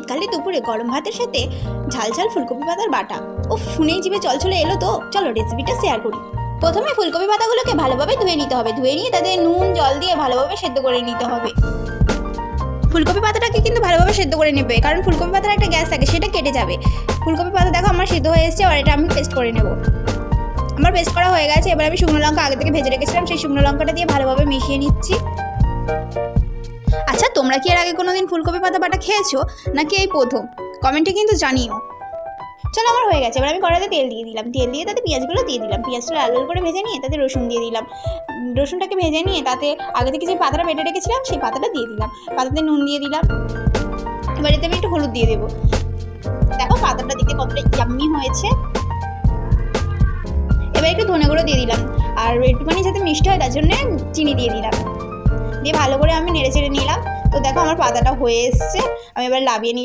শীতকালে দুপুরে গরম ভাতের সাথে ঝাল ঝাল ফুলকপি পাতার বাটা। উফ, শুনেই জিভে জল চলে এলো তো। চলো রেসিপিটা শেয়ার করি। প্রথমে ফুলকপি পাতাগুলোকে ভালোভাবে ধুয়ে নিতে হবে। ধুয়ে নিয়ে তাদের নুন জল দিয়ে ভালোভাবে সেদ্ধ করে নিতে হবে। ফুলকপি পাতাটাকে কিন্তু ভালোভাবে সেদ্ধ করে নেবে, কারণ ফুলকপি পাতার একটা গ্যাস থাকে, সেটা কেটে যাবে। ফুলকপি পাতা দেখো আমার সেদ্ধ হয়ে এসেছে, আর এটা আমি পেস্ট করে নেব। আমার পেস্ট করা হয়ে গেছে। এবার আমি শুকনো লঙ্কা আগে থেকে ভেজে রেখেছিলাম, সেই শুকনো লঙ্কাটা দিয়ে ভালোভাবে মিশিয়ে নিচ্ছি। আচ্ছা, তোমরা কি এর আগে কোনোদিন ফুলকপি পাতা বাটা খেয়েছো নাকি এই প্রথম? কমেন্টে কিন্তু জানিও। চলো, আমার হয়ে গেছে। এবার আমি কড়াইতে তেল দিয়ে দিলাম। তেল দিয়ে তাতে পেঁয়াজগুলো দিয়ে দিলাম। পেঁয়াজটা লাল লাল করে ভেজে নিয়ে তাতে রসুন দিয়ে দিলাম। রসুনটাকে ভেজে নিয়ে তাতে আগে থেকে যে পাতাটা বেটে রেখেছিলাম সেই পাতাটা দিয়ে দিলাম। পাতাতে নুন দিয়ে দিলাম। এবার এতে আমি একটু হলুদ দিয়ে দেবো। দেখো পাতাটা দেখতে কতটা ইয়াম্মি হয়েছে। এবার একটু ধনে গুঁড়ো দিয়ে দিলাম, আর একটুখানি যাতে মিষ্টি হয় তার জন্য চিনি দিয়ে দিলাম। দিয়ে ভালো করে আমি নেড়ে চেড়ে নিলাম। তো দেখো আমার পাতাটা হয়ে এসছে। আমি এবার লাভিয়ে নিলাম।